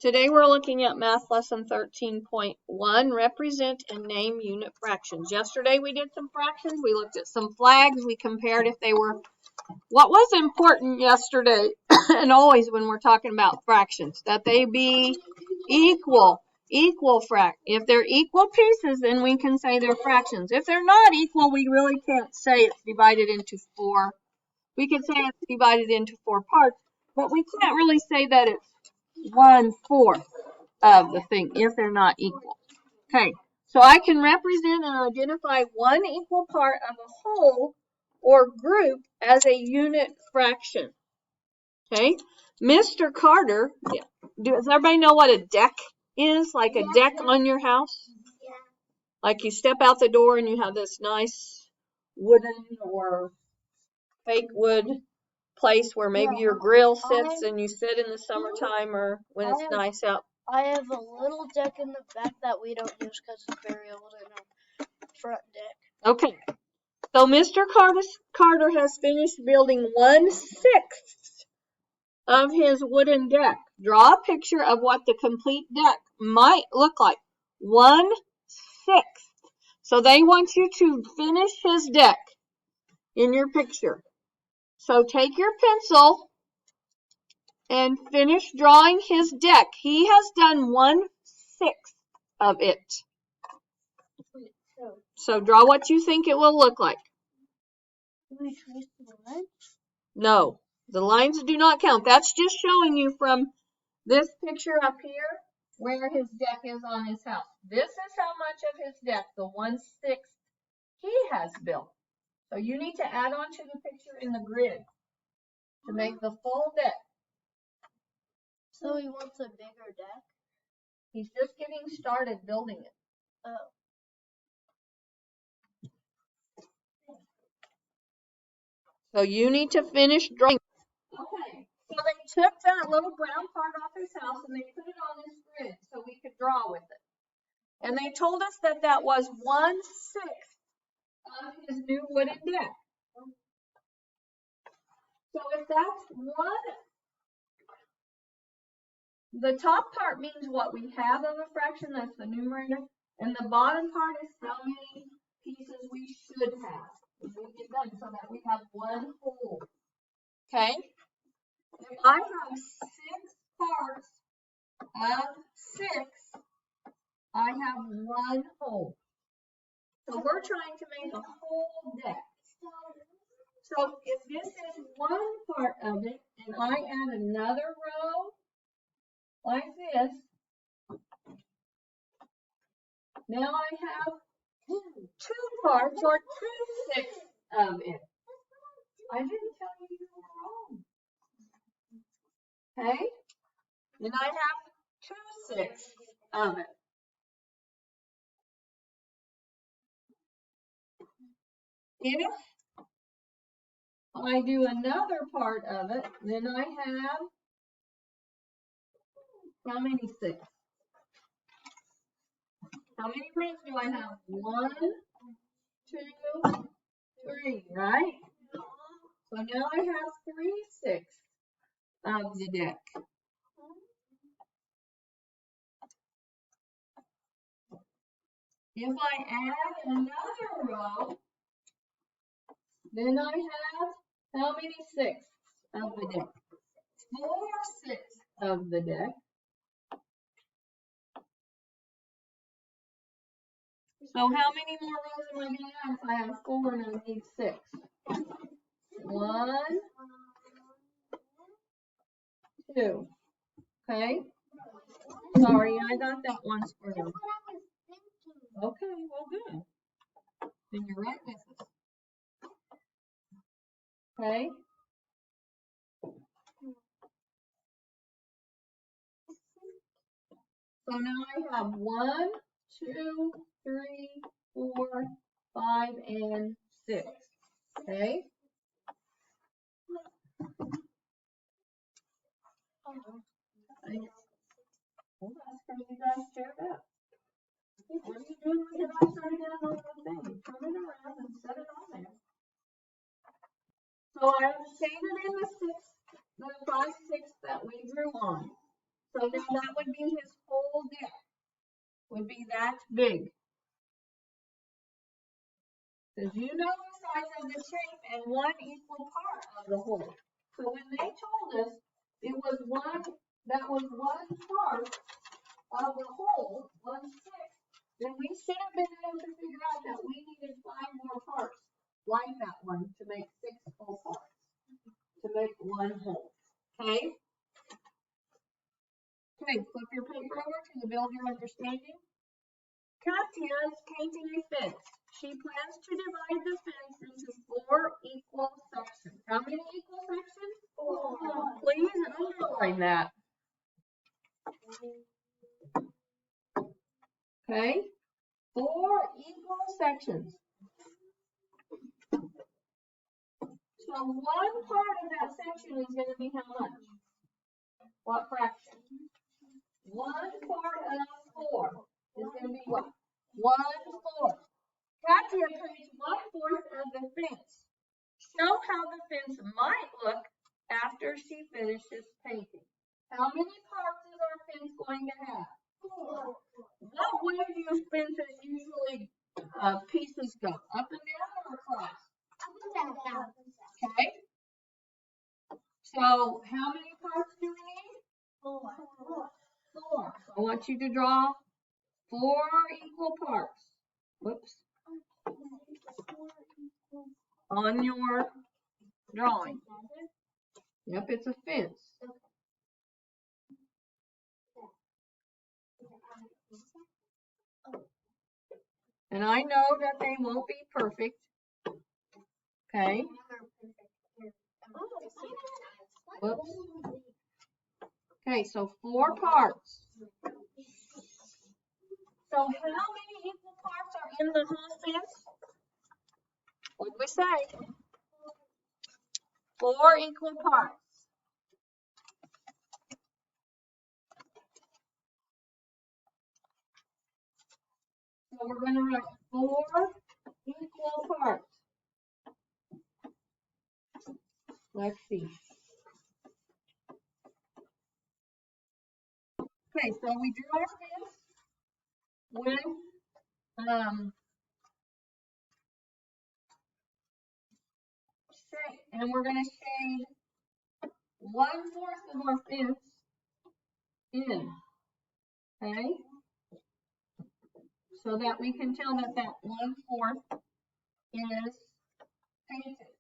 Today we're looking at math lesson 13.1, represent and name unit fractions. Yesterday we did some fractions, we looked at some flags, we compared if they were, what was important yesterday, and always when we're talking about fractions, that they be equal if they're equal pieces, then we can say they're fractions. If they're not equal, we really can't say it's divided into four. We could say it's divided into four parts, but we can't really say that it's 1/4 of the thing if they're not equal. Okay, so I can represent and identify one equal part of a whole or group as a unit fraction. Okay, Mr. Carter, does everybody know what a deck is? Like a deck on your house? Like you step out the door and you have this nice wooden or fake wood place where maybe your grill sits and you sit in the summertime or when it's nice out. I have a little deck in the back that we don't use because it's very old and a front deck. Okay, so Mr. Carter has finished building 1/6 of his wooden deck. Draw a picture of what the complete deck might look like. 1/6. So they want you to finish his deck in your picture. So take your pencil and finish drawing his deck. He has done 1/6 of it. So draw what you think it will look like. Do we trace the lines? No, the lines do not count. That's just showing you from this picture up here where his deck is on his house. This is how much of his deck, the 1/6 he has built. So you need to add on to the picture in the grid to make the full deck. So he wants a bigger deck? He's just getting started building it. Oh. So you need to finish drawing. Okay, so they took that little brown part off his house and they put it on this grid so we could draw with it. And they told us that that was 1/6 of his new wooden deck. So if that's one, the top part means what we have of a fraction, that's the numerator, and the bottom part is how many pieces we should have when we get done, so that we have one whole. Okay? If I have 6 parts of 6, I have one whole. So we're trying to make a whole deck. So if this is one part of it, and I add another row like this, now I have 2 parts or 2/6 of it. I didn't tell you you were wrong. Okay? And I have 2/6 of it. If I do another part of it, then I have how many 6? How many rows do I have? 1, 2, 3, right? So now I have 3/6 of the deck. If I add another row, then I have how many 6 of the deck? 4/6 of the deck. So how many more rows am I going to have if I have 4 and I need 6? 1, 2. Okay? Sorry, I got that one square. Okay, well good. Then you're right with us. Okay? So now I have 1, 2, 3, 4, 5, and 6. Okay? Well, that's because you guys shared up. What are you doing with it upside down on the thing? Turn it around and set it on there. So I have shaded in the 5/6 that we drew on. So now that would be his whole deck. Would be that big. Because you know the size of the shape and 1 equal part of the whole. So when they told us it was that was 1 part of the whole, 1/6, then we should have been able to figure out that we needed 5 more parts like that one to make 6 whole parts, to make 1 whole. Okay? Okay, flip your paper over to the Build Your Understanding. Katya is painting a fence. She plans to divide the fence into 4 equal sections. How many equal sections? 4. Please underline that. Okay? 4 equal sections. So 1 part of that section is going to be how much? What fraction? 1 part of 4 is going to be what? 1/4. Katya paints 1/4 of the fence. Show how the fence might look after she finishes painting. How many parts is our fence going to have? 4. What way do fences usually pieces go? Up and down or across? Up and down. Okay. So how many parts do we need? 4. 4. So I want you to draw 4 equal parts. Whoops. On your drawing. Yep, it's a fence. And I know that they won't be perfect. Okay. Whoops. Okay, so 4 parts. So how many equal parts are in the whole fence? What did we say? 4 equal parts. So we're going to write 4 equal parts. Let's see. Okay, so we drew our fence with and we're going to shade 1/4 of our fence in. Okay? So that we can tell that that 1/4 is painted.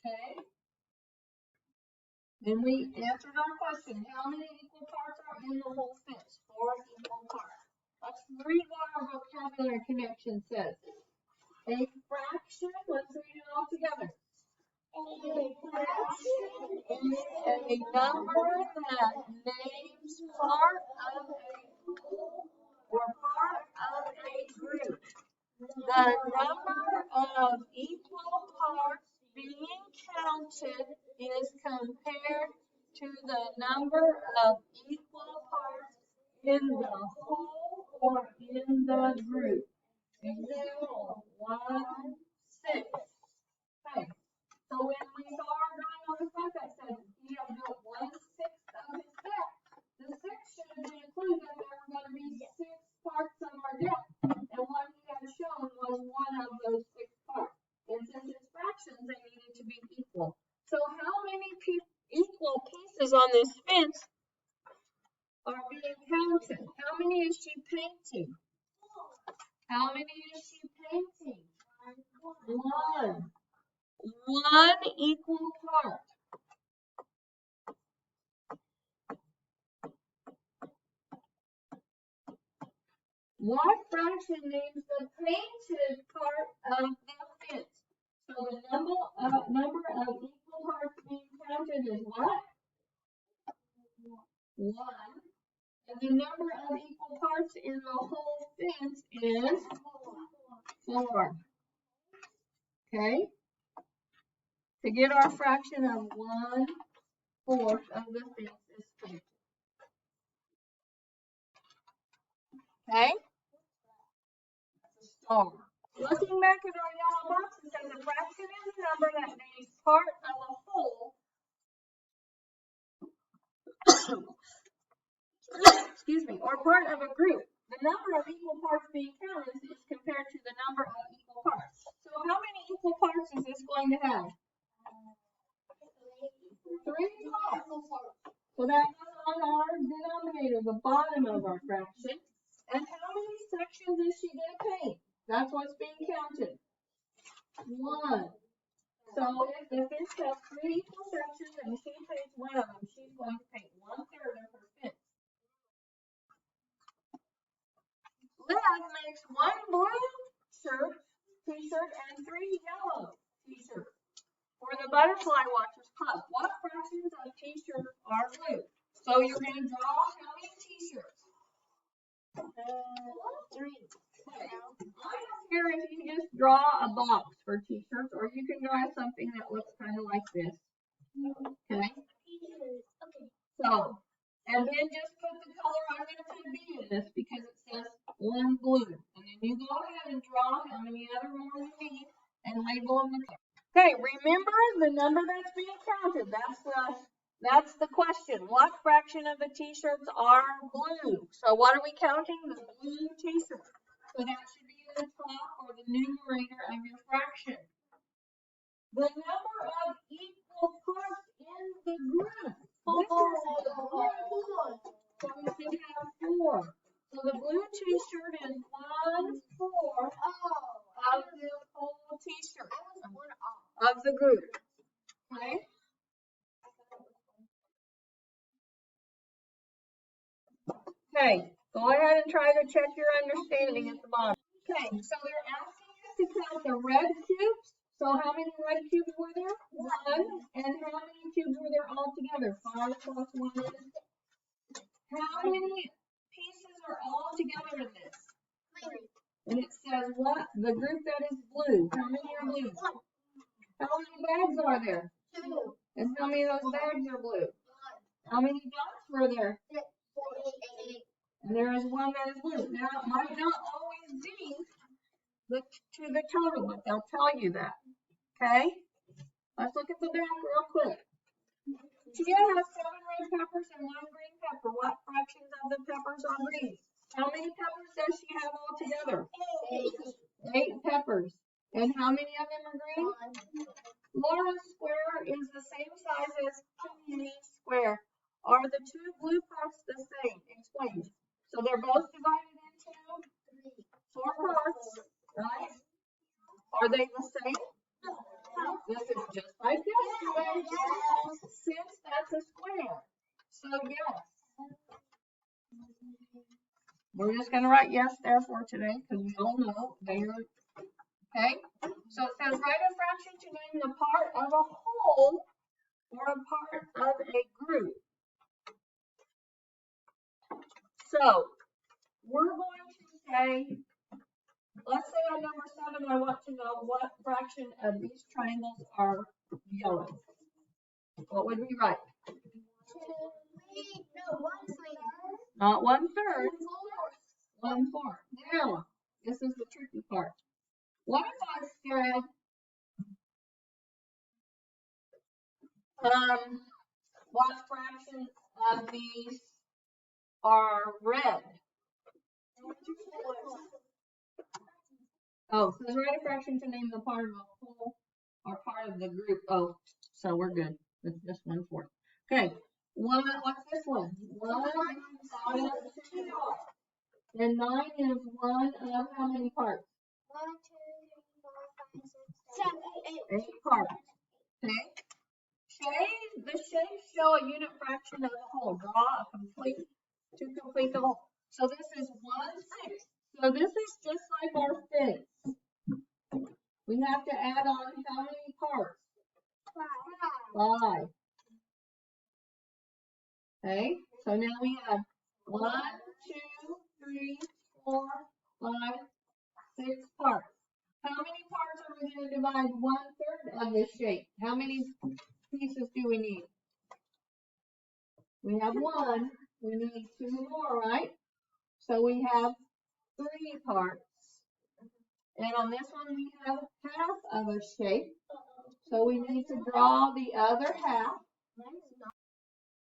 Okay? Then we answered our question. How many equal parts are in the whole fence? 4 equal parts. Let's read what our vocabulary connection says. A fraction, let's read it all together. A fraction is a number that names part of a whole or part of a group. The number of equal parts being counted is compared to the number of equal parts in the whole or in the group. Example 1/6. Okay. So when we saw our drawing on the front that said he had built 1/6 of his deck, the 6 should have been included that there were going to be 6 parts of our deck. And what he had shown was 1 of those 6 parts. And since it's fractions, they needed to be equal. So how many equal pieces on this fence are being counted? How many is she painting? How many is she painting? 1. 1 equal part. What fraction names the painted part of the fence? So the number of equal parts being counted is what? 1. And the number of equal parts in the whole fence is 4. Okay? To get our fraction of 1/4 of the fence is painted. Okay? Star. Looking back at our yellow box, it says a fraction is a number that names part of a whole or part of a group. The number of equal parts being counted is compared to the number of equal parts. So how many equal parts is this going to have? 3 parts. So that goes on our denominator, the bottom of our fraction. And how many sections is she going to paint? That's what's being counted. 1. So if the fence has 3 equal sections and she paints one of them, she's going to paint 1/3 of her fence. Liz makes 1 blue t-shirt and 3 yellow t-shirts for the Butterfly Watchers Club. What fractions of t-shirts are blue? So you're going to draw how many t-shirts? 3. I don't care if you just draw a box for t-shirts, or you can draw something that looks kind of like this. Okay? So, and then just put the color I'm going to put a B in this because it says 1 blue. And then you go ahead and draw how many other more you need and label them. Okay, remember the number that's being counted. That's the question. What fraction of the t-shirts are blue? So what are we counting? The blue t-shirts. So that should be the top or the numerator of your fraction. The number of equal parts in the group. So we should have 4. So the blue t-shirt is 1/4 of the whole t-shirt of the group. Okay? Okay, go ahead and try to check your understanding at the bottom. Okay, so they're asking us to count the red cubes. So how many red cubes were there? 1. And how many cubes were there all together? 5 plus 1 is 6. How many pieces are all together in this? 3. And it says what? The group that is blue. How many are blue? 1. How many bags are there? 2. And how many of those bags are blue? 1. How many dots were there? 6. 8. And there is one that is blue. Now, it might not always be to the total, but they'll tell you that. Okay? Let's look at the back real quick. Tia has 7 red peppers and 1 green pepper. What fractions of the peppers are green? How many peppers does she have all together? 8 peppers. And how many of them are green? 1. Laura's square is the same size as Timmy's square. Are the 2 blue parts the same? Explain. So they're both divided into 4 parts, right? Are they the same? This is just like yesterday. Since that's a square. So yes. We're just going to write yes there for today because we all know they are. Okay? So it says write a fraction to name the part of a whole or a part of a group. So we're going to say, let's say on number 7, I want to know what fraction of these triangles are yellow. What would we write? Not 1/3. 1/4. Now, this is the tricky part. What if I said, what fractions of these are red? Oh, so there's write a fraction to name the part of a whole or part of the group. Oh, so we're good. It's just 1/4. Okay. What's this one? 1 out of 2. And 9 is 1 of how many parts? 1, 2, 3, 4, 5, 6, 7, 8. 8 parts. Okay. The shapes show a unit fraction of the whole. Draw to complete the whole. So this is 1/6. So this is just like our fence. We have to add on how many parts? 5. Okay. So now we have 1, 2, 3, 4, 5, 6 parts. How many parts are we going to divide 1/3 of this shape? How many pieces do we need? We have 1. We need 2 more, right? So we have 3 parts. And on this one, we have half of a shape. So we need to draw the other half.